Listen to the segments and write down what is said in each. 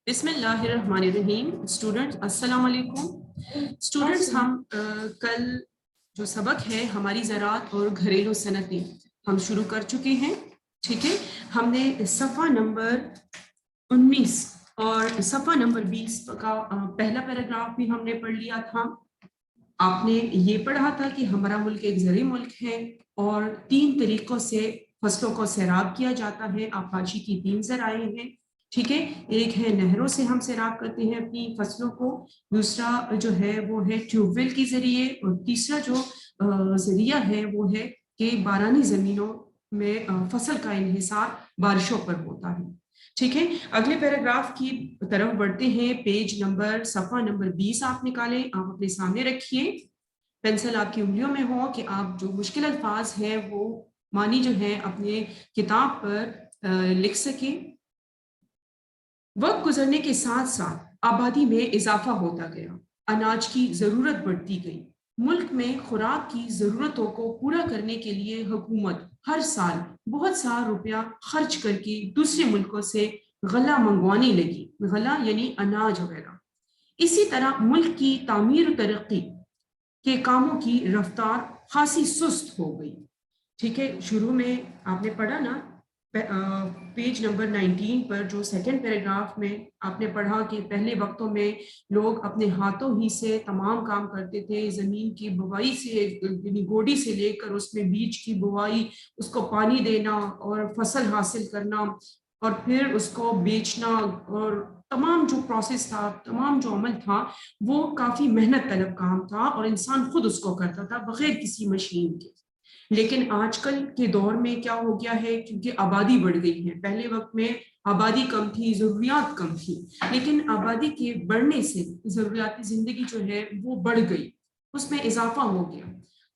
بسم اللہ الرحمن الرحیم. اسٹوڈنٹس السلام علیکم. اسٹوڈنٹس ہم کل جو سبق ہے ہماری زراعت اور گھریلو صنعتیں ہم شروع کر چکے ہیں. ٹھیک ہے, ہم نے صفحہ نمبر 19 اور صفحہ نمبر 20 کا پہلا پیراگراف بھی ہم نے پڑھ لیا تھا. آپ نے یہ پڑھا تھا کہ ہمارا ملک ایک زرعی ملک ہے اور 3 طریقوں سے فصلوں کو سیراب کیا جاتا ہے. آبپاشی کی 3 ذرائع ہیں. ٹھیک ہے, ایک ہے نہروں سے ہم سیراب کرتے ہیں اپنی فصلوں کو, دوسرا جو ہے وہ ہے ٹیوب ویل کے ذریعے, اور تیسرا جو ذریعہ ہے وہ ہے کہ بارانی زمینوں میں فصل کا انحصار بارشوں پر ہوتا ہے. ٹھیک ہے, اگلے پیراگراف کی طرف بڑھتے ہیں. پیج نمبر صفحہ نمبر 20 آپ نکالیں, آپ اپنے سامنے رکھیے, پینسل آپ کی انگلیوں میں ہو کہ آپ جو مشکل الفاظ ہیں وہ معنی جو ہے اپنے کتاب پر لکھ سکیں. وقت گزرنے کے ساتھ ساتھ آبادی میں اضافہ ہوتا گیا, اناج کی ضرورت بڑھتی گئی. ملک میں خوراک کی ضرورتوں کو پورا کرنے کے لیے حکومت ہر سال بہت سا روپیہ خرچ کر کے دوسرے ملکوں سے غلہ منگوانے لگی. غلہ یعنی اناج وغیرہ. اسی طرح ملک کی تعمیر و ترقی کے کاموں کی رفتار خاصی سست ہو گئی. ٹھیک ہے, شروع میں آپ نے پڑھا نا پیج نمبر 19 پر جو سیکنڈ پیراگراف میں آپ نے پڑھا کہ پہلے وقتوں میں لوگ اپنے ہاتھوں ہی سے تمام کام کرتے تھے. زمین کی بوائی سے یعنی گوڈی سے لے کر اس میں بیج کی بوائی, اس کو پانی دینا اور فصل حاصل کرنا اور پھر اس کو بیچنا, اور تمام جو پروسیس تھا, تمام جو عمل تھا وہ کافی محنت طلب کام تھا اور انسان خود اس کو کرتا تھا بغیر کسی مشین کے. لیکن آج کل کے دور میں کیا ہو گیا ہے, کیونکہ آبادی بڑھ گئی ہے. پہلے وقت میں آبادی کم تھی, ضروریات کم تھی, لیکن آبادی کے بڑھنے سے ضروریات زندگی جو ہے وہ بڑھ گئی, اس میں اضافہ ہو گیا,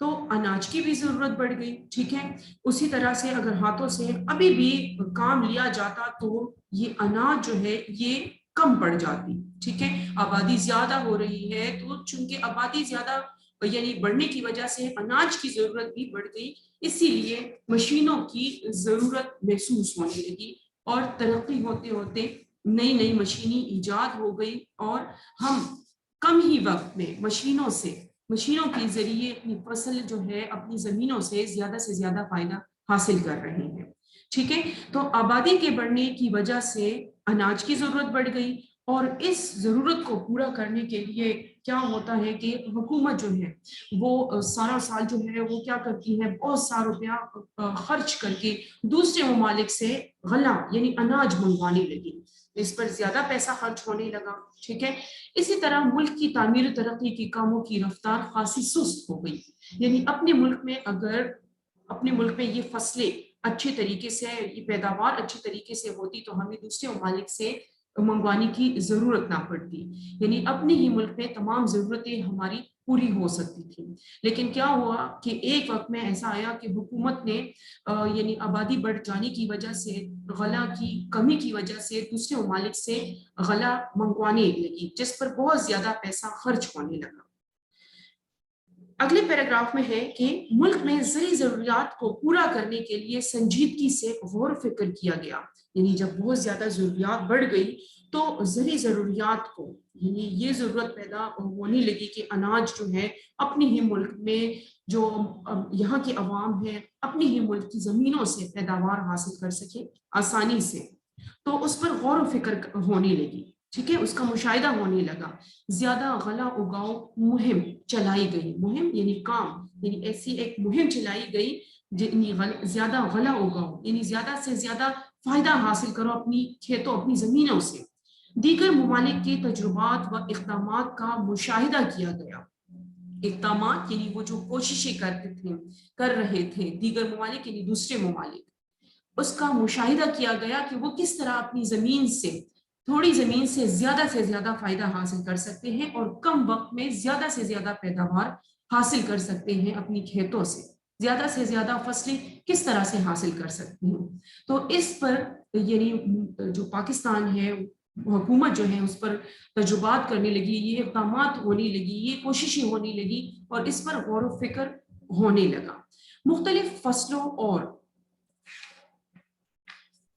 تو اناج کی بھی ضرورت بڑھ گئی. ٹھیک ہے, اسی طرح سے اگر ہاتھوں سے ابھی بھی کام لیا جاتا تو یہ اناج جو ہے یہ کم پڑ جاتی. ٹھیک ہے, آبادی زیادہ ہو رہی ہے تو چونکہ آبادی زیادہ یعنی بڑھنے کی وجہ سے اناج کی ضرورت بھی بڑھ گئی, اسی لیے مشینوں کی ضرورت محسوس ہونے لگی اور ترقی ہوتے ہوتے نئی نئی مشینی ایجاد ہو گئی, اور ہم کم ہی وقت میں مشینوں کے ذریعے اپنی فصل جو ہے اپنی زمینوں سے زیادہ فائدہ حاصل کر رہے ہیں. ٹھیک ہے, تو آبادی کے بڑھنے کی وجہ سے اناج کی ضرورت بڑھ گئی, اور اس ضرورت کو پورا کرنے کے لیے کیا ہوتا ہے کہ حکومت جو ہے وہ سارا سال جو ہے وہ کیا کرتی ہے, بہت سا روپیہ خرچ کر کے دوسرے ممالک سے غلہ یعنی اناج منگوانے لگی. اس پر زیادہ پیسہ خرچ ہونے لگا. ٹھیک ہے, اسی طرح ملک کی تعمیر و ترقی کے کاموں کی رفتار خاصی سست ہو گئی. یعنی اپنے ملک میں یہ فصلیں اچھے طریقے سے, یہ پیداوار اچھے طریقے سے ہوتی تو ہمیں دوسرے ممالک سے منگوانے کی ضرورت نہ پڑتی, یعنی اپنے ہی ملک میں تمام ضرورتیں ہماری پوری ہو سکتی تھی. لیکن کیا ہوا کہ ایک وقت میں ایسا آیا کہ حکومت نے یعنی آبادی بڑھ جانے کی وجہ سے, غلہ کی کمی کی وجہ سے دوسرے ممالک سے غلہ منگوانے لگی, جس پر بہت زیادہ پیسہ خرچ ہونے لگا. اگلے پیراگراف میں ہے کہ ملک میں زرعی ضروریات کو پورا کرنے کے لیے سنجیدگی سے غور و فکر کیا گیا. یعنی جب بہت زیادہ ضروریات بڑھ گئی تو زرعی ضروریات کو یعنی یہ ضرورت پیدا ہونے لگی کہ اناج جو ہے اپنے ہی ملک میں جو یہاں کے عوام ہے اپنی ہی ملک کی زمینوں سے پیداوار حاصل کر سکے آسانی سے, تو اس پر غور و فکر ہونے لگی. ٹھیک ہے, اس کا مشاہدہ ہونے لگا. زیادہ غلہ اگاؤ مہم چلائی گئی. مہم یعنی کام, یعنی ایسی ایک مہم چلائی گئی جتنی زیادہ غلہ اگاؤ یعنی زیادہ سے زیادہ فائدہ حاصل کرو اپنی کھیتوں اپنی زمینوں سے. دیگر ممالک کے تجربات و اقدامات کا مشاہدہ کیا گیا. اقدامات یعنی وہ جو کوششیں کر رہے تھے دیگر ممالک یعنی دوسرے ممالک, اس کا مشاہدہ کیا گیا کہ وہ کس طرح اپنی زمین سے تھوڑی زمین سے زیادہ فائدہ حاصل کر سکتے ہیں اور کم وقت میں سے زیادہ پیداوار حاصل کر سکتے ہیں. اپنی کھیتوں سے زیادہ فصلیں کس طرح سے حاصل کر سکتے ہیں. تو اس پر یعنی جو پاکستان ہے حکومت جو ہے اس پر تجربات کرنے لگی, یہ اقدامات ہونے لگی, یہ کوششیں ہونے لگی اور اس پر غور و فکر ہونے لگا. مختلف فصلوں اور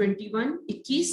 21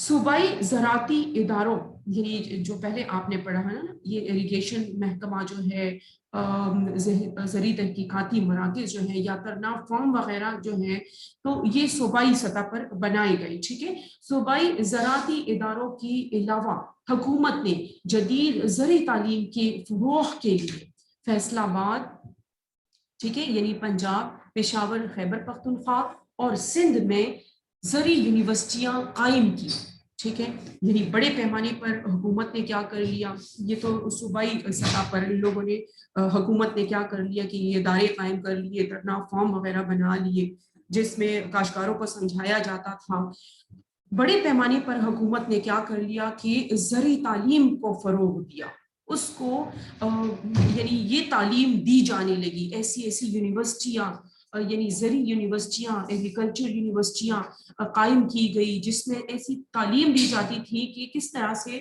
صوبائی زراعتی اداروں یعنی جو پہلے آپ نے پڑھا ہے نا، یہ اریگیشن محکمہ جو ہے، زرعی تحقیقاتی مراکز جو ہیں یا کرنا فارم وغیرہ جو ہیں، تو یہ صوبائی سطح پر بنائے گئے. ٹھیک ہے. صوبائی زراعتی اداروں کے علاوہ حکومت نے جدید زرعی تعلیم کے فروغ کے لیے فیصلہ آباد، ٹھیک ہے، یعنی پنجاب، پشاور، خیبر پختونخوا اور سندھ میں زرعی یونیورسٹیاں قائم کی. ٹھیک ہے. یعنی بڑے پیمانے پر حکومت نے کیا کر لیا، یہ تو صوبائی سطح پر ان لوگوں نے، حکومت نے کیا کر لیا کہ یہ ادارے قائم کر لیے، دھرنا فارم وغیرہ بنا لیے جس میں کاشتکاروں کو سمجھایا جاتا تھا. بڑے پیمانے پر حکومت نے کیا کر لیا کہ زرعی تعلیم کو فروغ دیا، اس کو یعنی یہ تعلیم دی جانے لگی. ایسی ایسی یونیورسٹیاں، یعنی زرعی یونیورسٹیاں، ایگریکلچر یونیورسٹیاں قائم کی گئی جس میں ایسی تعلیم دی جاتی تھی کہ کس طرح سے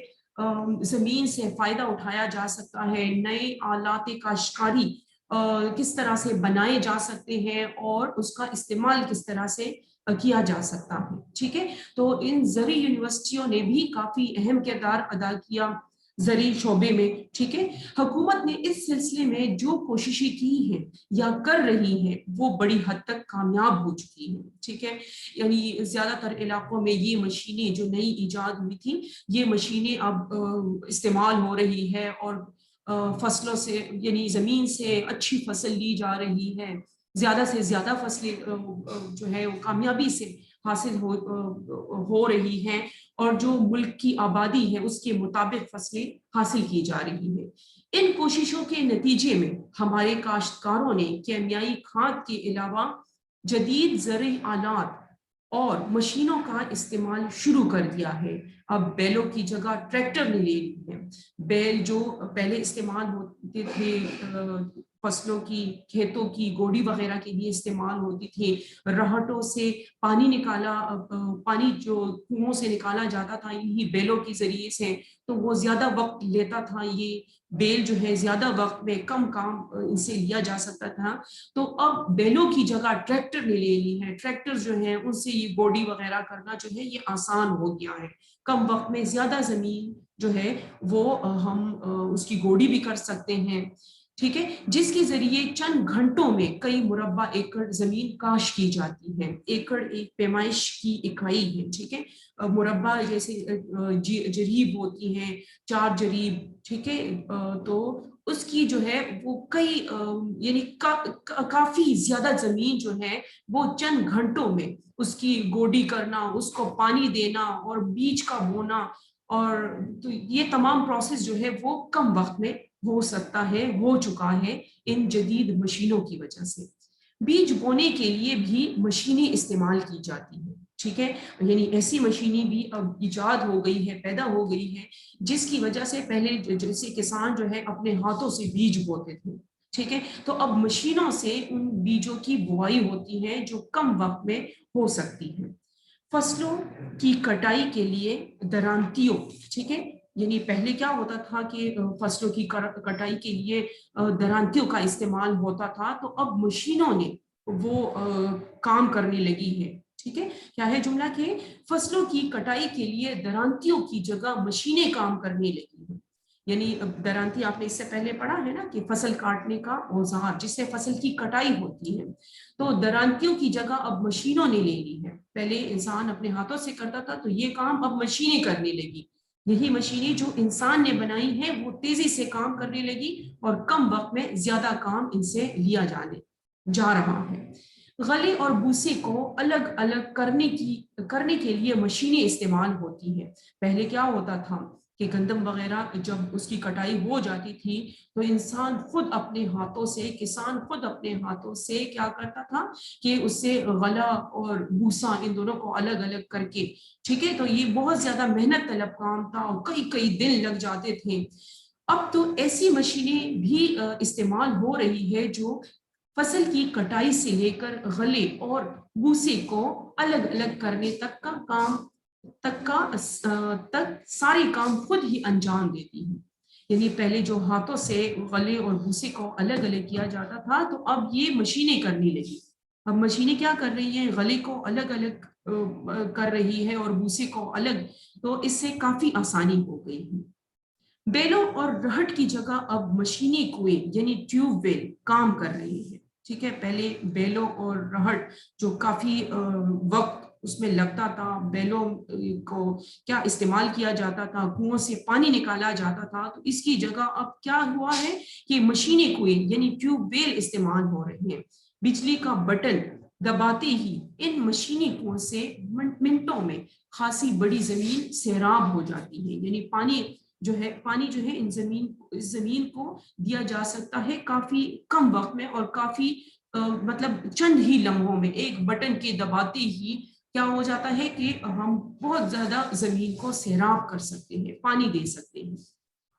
زمین سے فائدہ اٹھایا جا سکتا ہے، نئے آلات کاشتکاری کس طرح سے بنائے جا سکتے ہیں اور اس کا استعمال کس طرح سے کیا جا سکتا ہے. ٹھیک ہے. تو ان زرعی یونیورسٹیوں نے بھی کافی اہم کردار ادا کیا زرعی شعبے میں. ٹھیک ہے. حکومت نے اس سلسلے میں جو کوششیں کی ہیں یا کر رہی ہیں وہ بڑی حد تک کامیاب ہو چکی ہیں. ٹھیک ہے. یعنی زیادہ تر علاقوں میں یہ مشینیں جو نئی ایجاد ہوئی تھی، یہ مشینیں اب استعمال ہو رہی ہے اور فصلوں سے یعنی زمین سے اچھی فصل لی جا رہی ہے، زیادہ سے زیادہ فصلیں جو ہے وہ کامیابی سے حاصل ہو رہی ہیں اور جو ملک کی آبادی ہے اس کے مطابق فصلیں حاصل کی جا رہی ہیں. ان کوششوں کے نتیجے میں ہمارے کاشتکاروں نے کیمیائی کھاد کے علاوہ جدید زرعی آلات اور مشینوں کا استعمال شروع کر دیا ہے. اب بیلوں کی جگہ ٹریکٹر نے لے لی ہے. بیل جو پہلے استعمال ہوتے تھے فصلوں کی، کھیتوں کی گوڑی وغیرہ کے لیے استعمال ہوتی تھی، رہٹوں سے پانی نکالا، پانی جو کنووں سے نکالا جاتا تھا یہی بیلوں کے ذریعے سے، تو وہ زیادہ وقت لیتا تھا. یہ بیل جو ہے زیادہ وقت میں کم کام ان سے لیا جا سکتا تھا. تو اب بیلوں کی جگہ ٹریکٹر نے لے لی ہے. ٹریکٹر جو ہے ان سے یہ گوڑی وغیرہ کرنا جو ہے یہ آسان ہو گیا ہے. کم وقت میں زیادہ زمین جو ہے وہ ہم اس کی گوڑی بھی کر سکتے ہیں. ٹھیک ہے. جس کے ذریعے چند گھنٹوں میں کئی مربع ایکڑ زمین کاشت کی جاتی ہے. ایکڑ ایک پیمائش کی اکائی ہے. ٹھیک ہے. مربع جیسے جریب ہوتی ہیں، 4 جریب. ٹھیک ہے. تو اس کی جو ہے وہ کئی یعنی کافی زیادہ زمین جو ہے وہ چند گھنٹوں میں اس کی گوڈی کرنا، اس کو پانی دینا اور بیج کا بونا، اور تو یہ تمام پروسیس جو ہے وہ کم وقت میں ہو سکتا ہے، ہو چکا ہے ان جدید مشینوں کی وجہ سے. بیج بونے کے لیے بھی مشینیں استعمال کی جاتی ہیں. ٹھیک ہے. یعنی ایسی مشینیں بھی اب ایجاد ہو گئی ہے، پیدا ہو گئی ہے، جس کی وجہ سے پہلے جیسے کسان جو ہے اپنے ہاتھوں سے بیج بوتے تھے. ٹھیک ہے. تو اب مشینوں سے ان بیجوں کی بوائی ہوتی ہے جو کم وقت میں ہو سکتی ہے. فصلوں کی کٹائی کے لیے درانتیوں. ٹھیک ہے. یعنی پہلے کیا ہوتا تھا کہ فصلوں کی کٹائی کے لیے درانتیوں کا استعمال ہوتا تھا، تو اب مشینوں نے وہ کام کرنے لگی ہے. ٹھیک ہے. کیا ہے جملہ کہ فصلوں کی کٹائی کے لیے درانتیوں کی جگہ مشینیں کام کرنے لگی ہیں. یعنی درانتی آپ نے اس سے پہلے پڑھا ہے نا کہ فصل کاٹنے کا اوزار جس سے فصل کی کٹائی ہوتی ہے، تو درانتیوں کی جگہ اب مشینوں نے لے لی ہے. پہلے انسان اپنے ہاتھوں سے کرتا تھا، تو یہ کام اب مشینیں کرنے لگی. یہی مشینیں جو انسان نے بنائی ہیں وہ تیزی سے کام کرنے لگی اور کم وقت میں زیادہ کام ان سے لیا جا رہا ہے. غلے اور بھوسے کو الگ الگ کرنے کے لیے مشینیں استعمال ہوتی ہیں. پہلے کیا ہوتا تھا کہ گندم وغیرہ جب اس کی کٹائی ہو جاتی تھی تو انسان خود اپنے ہاتھوں سے، کسان خود اپنے ہاتھوں سے کیا کرتا تھا کہ اس سے غلہ اور بھوسا ان دونوں کو الگ الگ کر کے، ٹھیک ہے، تو یہ بہت زیادہ محنت طلب کام تھا اور کئی دن لگ جاتے تھے. اب تو ایسی مشینیں بھی استعمال ہو رہی ہے جو فصل کی کٹائی سے لے کر غلے اور بھوسے کو الگ الگ کرنے تک ساری کام خود ہی انجام دیتی ہیں. یعنی پہلے جو ہاتھوں سے غلے اور بھوسے کو الگ الگ کیا جاتا تھا، تو اب یہ مشینیں کرنے لگی. اب مشینیں کیا کر رہی ہیں, غلے کو الگ الگ کر رہی ہے اور بھوسے کو الگ, تو اس سے کافی آسانی ہو گئی ہے. بیلوں اور رہٹ کی جگہ اب مشینی کنویں یعنی ٹیوب ویل کام کر رہی ہے. ٹھیک ہے, پہلے بیلوں اور رہٹ جو کافی وقت اس میں لگتا تھا, بیلوں کو کیا استعمال کیا جاتا تھا, کنویں سے پانی نکالا جاتا تھا, تو اس کی جگہ اب کیا ہوا ہے کہ مشینی کنویں یعنی ٹیوب ویل استعمال ہو رہے ہیں. بجلی کا بٹن دباتے ہی ان مشینی کنویں سے منٹوں میں خاصی بڑی زمین سیراب ہو جاتی ہے. یعنی پانی جو ہے ان زمین کو دیا جا سکتا ہے کافی کم وقت میں اور کافی مطلب چند ہی لمحوں میں, ایک بٹن کے دباتے ہی کیا ہو جاتا ہے کہ ہم بہت زیادہ زمین کو سیراب کر سکتے ہیں, پانی دے سکتے ہیں.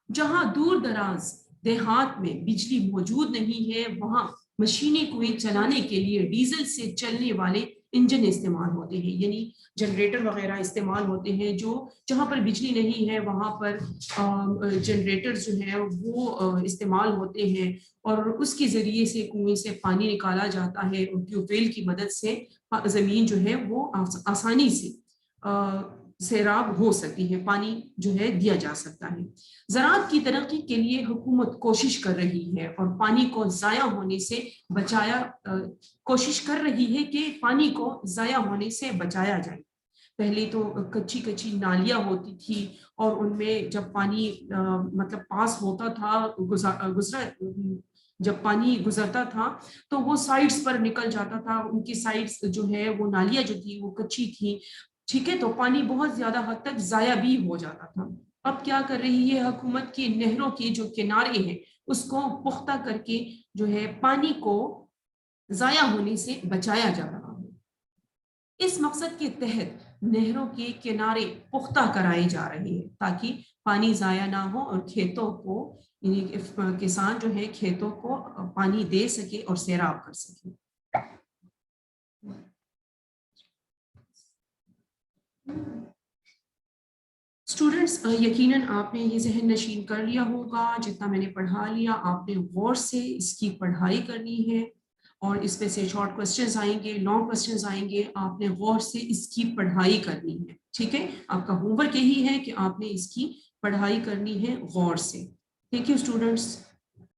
جہاں دور دراز دیہات میں بجلی موجود نہیں ہے, وہاں مشینی کنویں چلانے کے لیے ڈیزل سے چلنے والے انجن استعمال ہوتے ہیں, یعنی جنریٹر وغیرہ استعمال ہوتے ہیں. جہاں پر بجلی نہیں ہے وہاں پر جنریٹر جو ہے وہ استعمال ہوتے ہیں, اور اس کے ذریعے سے کنویں سے پانی نکالا جاتا ہے, اور ٹیوب ویل کی مدد سے زمین جو ہے وہ آسانی سے سیراب ہو سکتی ہے, پانی جو ہے دیا جا سکتا ہے. زراعت کی ترقی کے لیے حکومت کوشش کر رہی ہے اور پانی کو ضائع ہونے سے کوشش کر رہی ہے کہ پانی کو ضائع ہونے سے بچایا جائے. پہلے تو کچی کچی نالیاں ہوتی تھی, اور ان میں جب پانی مطلب پاس ہوتا تھا, جب پانی گزرتا تھا تو وہ سائڈز پر نکل جاتا تھا, ان کی سائڈز جو ہے وہ نالیاں جو تھی وہ کچی تھی. ٹھیک ہے, تو پانی بہت زیادہ حد تک ضائع بھی ہو جاتا تھا. اب کیا کر رہی ہے حکومت کی نہروں کے جو کنارے ہیں اس کو پختہ کر کے جو ہے پانی کو ضائع ہونے سے بچایا جا رہا ہے. اس مقصد کے تحت نہروں کے کنارے پختہ کرائے جا رہے ہیں تاکہ پانی ضائع نہ ہو اور کھیتوں کو کسان جو ہے کھیتوں کو پانی دے سکے اور سیراب کر سکے. اسٹوڈینٹس, یقیناً آپ نے یہ ذہن نشین کر لیا ہوگا, جتنا میں نے پڑھا لیا آپ نے غور سے اس کی پڑھائی کرنی ہے, اور اس میں سے شارٹ کوسچنز آئیں گے, لانگ کوسچنز آئیں گے, آپ نے غور سے اس کی پڑھائی کرنی ہے. ٹھیک ہے, آپ کا ہوم ورک یہی ہے کہ آپ نے اس کی پڑھائی کرنی ہے غور سے. Thank you students.